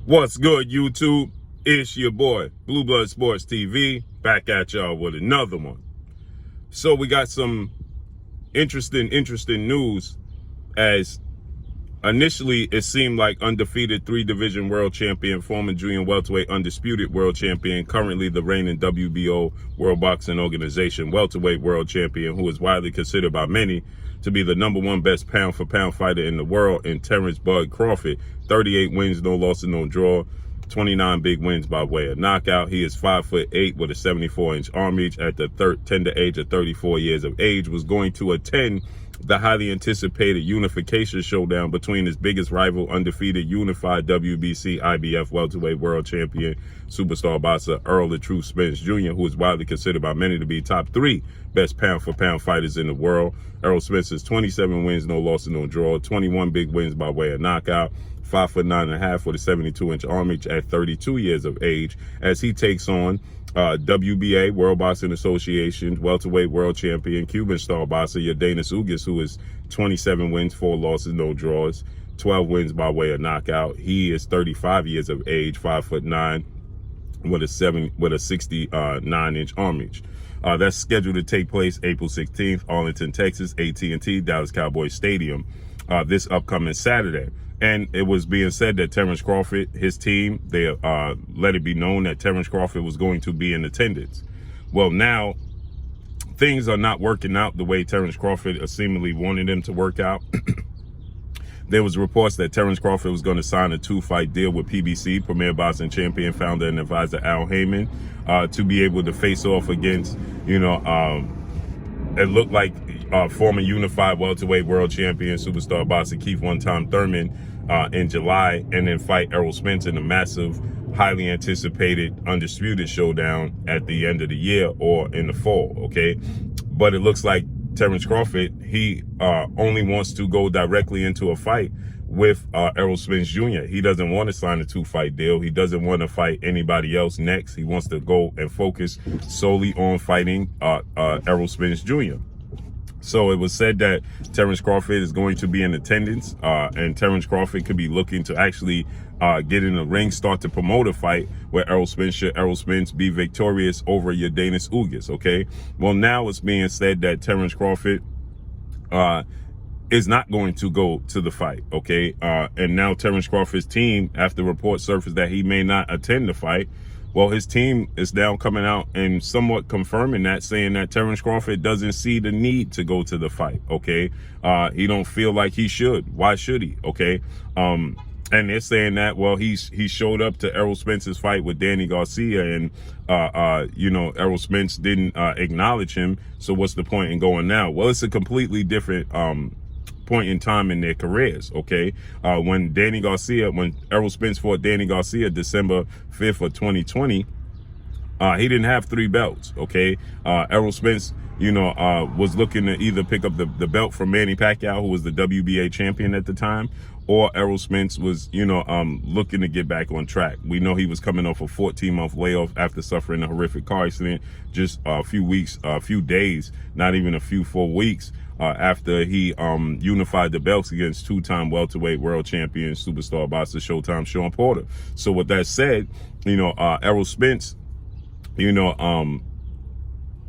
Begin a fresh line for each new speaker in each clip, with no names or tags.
What's good, YouTube? It's your boy, Blue Blood Sports TV, back at y'all with another one. So we got some interesting news, as initially it seemed like undefeated 3-division world champion, former junior welterweight undisputed world champion, currently the reigning WBO World Boxing Organization welterweight world champion, who is widely considered by many to be the #1 best pound-for-pound fighter in the world, and Terence Crawford, 38 wins, no losses, no draw, 29 big wins by way of knockout. He is 5'8" with a 74-inch arm reach at the tender age of 34 years of age, was going to attend the highly anticipated unification showdown between his biggest rival, undefeated unified WBC IBF welterweight world champion superstar boxer Errol Spence Jr., who is widely considered by many to be top 3 best pound-for-pound fighters in the world. Errol Spence has 27 wins, no losses, no draw, 21 big wins by way of knockout, 5'9.5" with a 72-inch arm reach at 32 years of age, as he takes on WBA, World Boxing Association, welterweight world champion, Cuban star boxer Yordenis Ugas, who is 27 wins, 4 losses, no draws, 12 wins by way of knockout. He is 35 years of age, 5'9", with a 69-inch arm reach. That's scheduled to take place April 16th, Arlington, Texas, AT&T Dallas Cowboys Stadium, this upcoming Saturday. And it was being said that Terence Crawford, his team, they let it be known that Terence Crawford was going to be in attendance. Well, now things are not working out the way Terence Crawford seemingly wanted them to work out. There was reports that Terence Crawford was going to sign a 2-fight deal with PBC, Premier Boxing Champion, founder and advisor Al Heyman, to be able to face off against, it looked like former unified welterweight world champion superstar boxer Keith one-time Thurman in July, and then fight Errol Spence in a massive, highly anticipated undisputed showdown at the end of the year or in the fall, okay? But it looks like Terence Crawford, he only wants to go directly into a fight with Errol Spence Jr. He doesn't want to sign a 2-fight deal. He doesn't want to fight anybody else next. He wants to go and focus solely on fighting Errol Spence Jr. So it was said that Terence Crawford is going to be in attendance, and Terence Crawford could be looking to actually get in the ring, start to promote a fight where Errol Spence, should Errol Spence be victorious over Yordenis Ugas, okay? Well, now it's being said that Terence Crawford is not going to go to the fight, okay? And now Terence Crawford's team, after reports surfaced that he may not attend the fight, well, his team is now coming out and somewhat confirming that, saying that Terence Crawford doesn't see the need to go to the fight, okay? He don't feel like he should. Why should he, okay? And they're saying that, well, he showed up to Errol Spence's fight with Danny Garcia, and Errol Spence didn't acknowledge him, so what's the point in going now? Well, it's a completely different point in time in their careers, okay? When Errol Spence fought Danny Garcia December 5th of 2020, he didn't have 3 belts, okay? Errol Spence, was looking to either pick up the belt from Manny Pacquiao, who was the WBA champion at the time, or Errol Spence was, looking to get back on track. We know he was coming off a 14-month layoff after suffering a horrific car accident just a few days, not even a few full weeks, after he unified the belts against 2-time welterweight world champion superstar boxer Showtime Shawn Porter. So with that said, Errol Spence,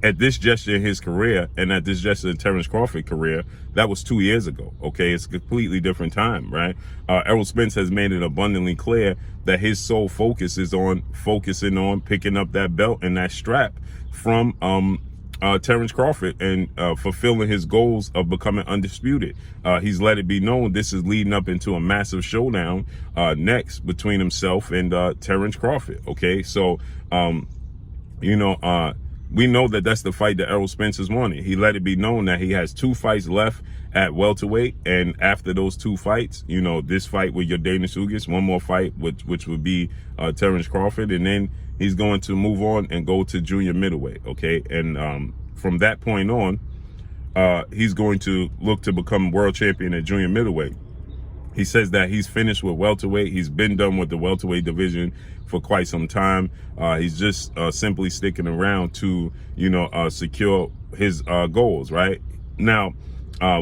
at this gesture in his career, and at this gesture in Terence Crawford's career, that was 2 years ago, okay? It's a completely different time, right? Errol Spence has made it abundantly clear that his sole focus is on focusing on picking up that belt and that strap from Terence Crawford and fulfilling his goals of becoming undisputed. He's let it be known this is leading up into a massive showdown next between himself and Terence Crawford, okay? So, we know that that's the fight that Errol Spence is wanting. He let it be known that he has 2 fights left at welterweight, and after those 2 fights, this fight with Yordenis Ugas, one more fight, which would be Terence Crawford, and then he's going to move on and go to junior middleweight, okay? And from that point on, he's going to look to become world champion at junior middleweight. He says that he's finished with welterweight. He's been done with the welterweight division for quite some time. He's just simply sticking around to, secure his goals, right? Now,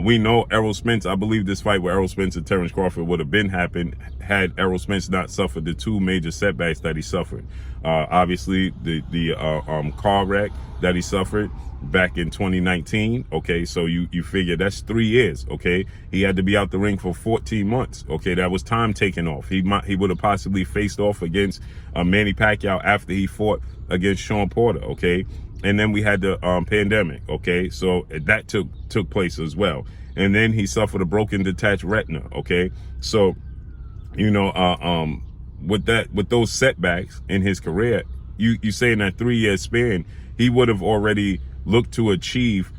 We know Errol Spence, I believe this fight with Errol Spence and Terence Crawford would have been happened had Errol Spence not suffered the two major setbacks that he suffered. Obviously, the car wreck that he suffered back in 2019. Okay, so you figure that's 3 years. Okay, he had to be out the ring for 14 months. Okay, that was time taken off. He would have possibly faced off against Manny Pacquiao after he fought against Sean Porter. Okay. And then we had the pandemic, okay? So that took place as well. And then he suffered a broken detached retina, okay? So, you know, with those setbacks in his career, you say in that 3-year span, he would have already looked to achieve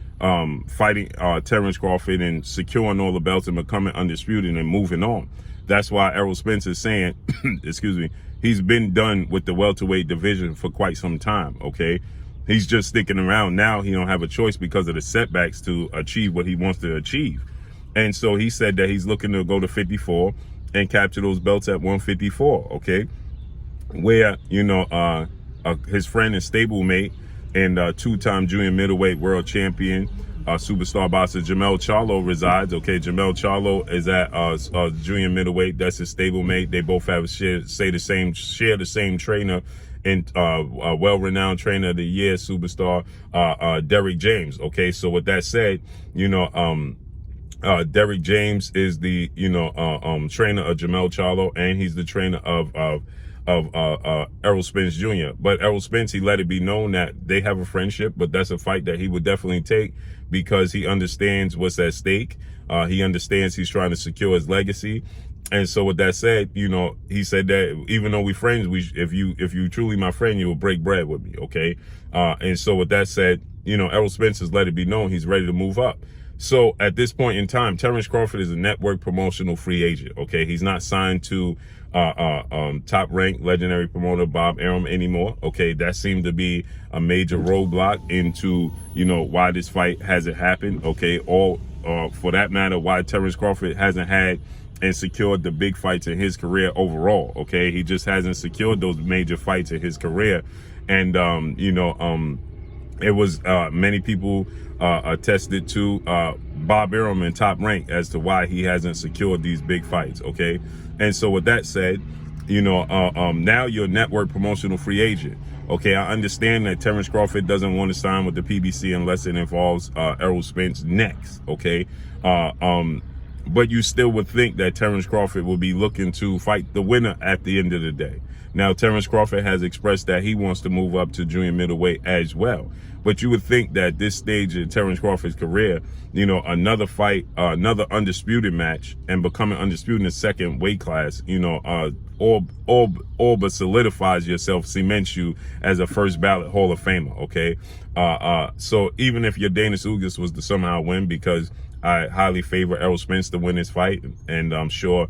fighting Terence Crawford and securing all the belts and becoming undisputed and moving on. That's why Errol Spence is saying, excuse me, he's been done with the welterweight division for quite some time, okay? He's just sticking around now. He don't have a choice because of the setbacks to achieve what he wants to achieve. And so he said that he's looking to go to 54 and capture those belts at 154, okay? Where, you know, his friend and stablemate and two-time junior middleweight world champion, superstar boxer Jermell Charlo resides, okay? Jermell Charlo is at junior middleweight. That's his stablemate. They both have share the same trainer, and a well-renowned trainer of the year, superstar Derrick James. Okay, so with that said, you know, Derrick James is the trainer of Jermell Charlo, and he's the trainer of Errol Spence Jr. But Errol Spence, he let it be known that they have a friendship, but that's a fight that he would definitely take because he understands what's at stake. He understands he's trying to secure his legacy. And so with that said, you know, he said that even though we're friends, if you truly my friend, you will break bread with me, okay? And so with that said, you know, Errol Spence has let it be known he's ready to move up. So at this point in time, Terence Crawford is a network promotional free agent, okay? He's not signed to top-ranked legendary promoter Bob Arum anymore, okay? That seemed to be a major roadblock into, you know, why this fight hasn't happened, okay? Or for that matter, why Terence Crawford hasn't had and secured the big fights in his career overall, okay? He just hasn't secured those major fights in his career. And, it was many people attested to Bob Arum in Top Rank as to why he hasn't secured these big fights, okay? And so with that said, you know, now you're a network promotional free agent. Okay, I understand that Terence Crawford doesn't want to sign with the PBC unless it involves Errol Spence next, okay? But you still would think that Terence Crawford will be looking to fight the winner at the end of the day. Now, Terence Crawford has expressed that he wants to move up to junior middleweight as well. But you would think that this stage in Terence Crawford's career, you know, another fight, another undisputed match, and becoming undisputed in the second weight class, you know, all but solidifies yourself, cements you as a first ballot Hall of Famer, okay? So even if Yordenis Ugas was to somehow win, because I highly favor Errol Spence to win this fight, and I'm sure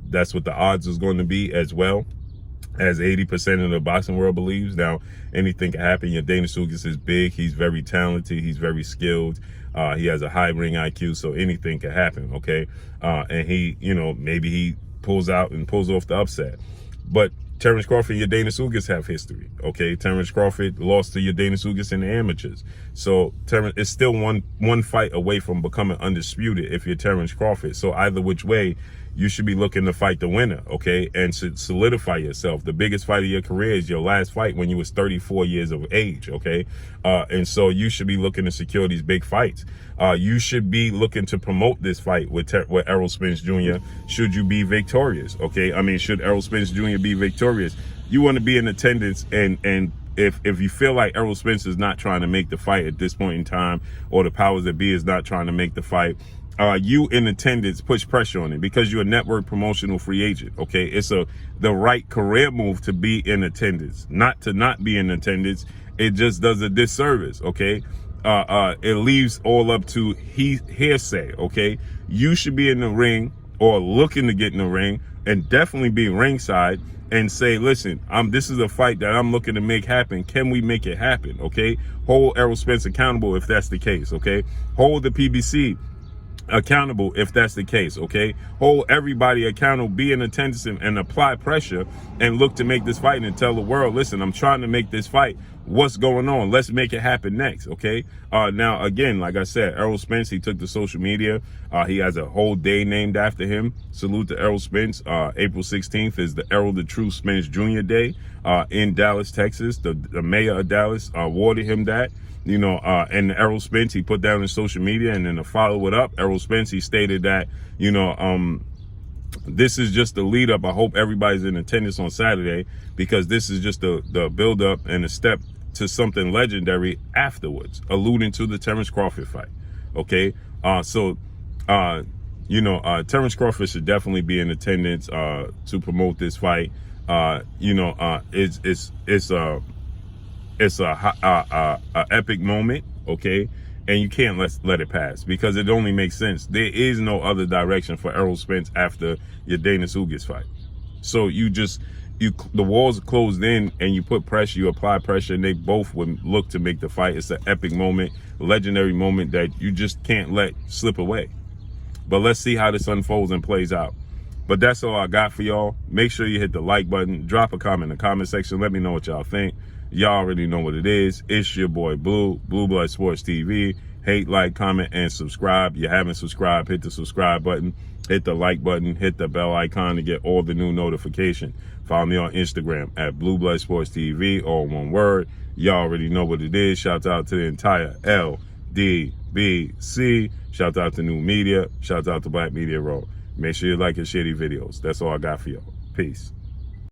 that's what the odds is going to be as well, as 80% of the boxing world believes. Now, anything can happen. Yordenis Ugas is big. He's very talented. He's very skilled. He has a high ring IQ, so anything can happen, okay? And he, you know, maybe he pulls out and pulls off the upset. But Terence Crawford and Yordenis Ugas have history, okay? Terence Crawford lost to Yordenis Ugas in the amateurs. So Terence is still one fight away from becoming undisputed if you're Terence Crawford. So either which way, you should be looking to fight the winner, okay? And to solidify yourself. The biggest fight of your career is your last fight when you was 34 years of age, okay? And so you should be looking to secure these big fights. You should be looking to promote this fight with Errol Spence Jr. should you be victorious, okay? I mean, should Errol Spence Jr. be victorious? You want to be in attendance, and if you feel like Errol Spence is not trying to make the fight at this point in time, or the powers that be is not trying to make the fight, you in attendance push pressure on it because you're a network promotional free agent, okay? It's the right career move to be in attendance, not to not be in attendance. It just does a disservice, okay? It leaves all up to hearsay, okay? You should be in the ring or looking to get in the ring and definitely be ringside and say, listen, this is a fight that I'm looking to make happen. Can we make it happen, okay? Hold Errol Spence accountable if that's the case, okay? Hold the PBC accountable if that's the case, okay? Hold everybody accountable, be in attendance and apply pressure and look to make this fight and tell the world, listen, I'm trying to make this fight. what's going on? Let's make it happen next, okay? Now, again, like I said, Errol Spence, he took to social media. He has a whole day named after him. Salute to Errol Spence. April 16th is the Errol the True Spence Jr. Day in Dallas, Texas. The mayor of Dallas awarded him that. You know, and Errol Spence, he put that on his social media, and then to follow it up, Errol Spence, he stated that, you know, this is just the lead up. I hope everybody's in attendance on Saturday, because this is just the build up and a step to something legendary afterwards, alluding to the Terence Crawford fight. Okay. You know, Terence Crawford should definitely be in attendance, to promote this fight. You know, it's a epic moment. Okay. And you can't let it pass, because it only makes sense. There is no other direction for Errol Spence after Yordenis Ugas fight. So the walls are closed in, and you put pressure, you apply pressure, and they both would look to make the fight. It's an epic moment, legendary moment that you just can't let slip away. But let's see how this unfolds and plays out. But that's all I got for y'all. Make sure you hit the like button, drop a comment in the comment section. Let me know what y'all think. Y'all already know what it is. It's your boy Blue Blood Sports TV. Hate, like, comment, and subscribe. You haven't subscribed, hit the subscribe button, hit the like button, hit the bell icon to get all the new notification. Follow me on Instagram at Blue Blood Sports TV, all one word. Y'all already know what it is. Shout out to the entire LDBC. Shout out to New Media. Shout out to Black Media Row. Make sure you like and share these videos. That's all I got for y'all. Peace.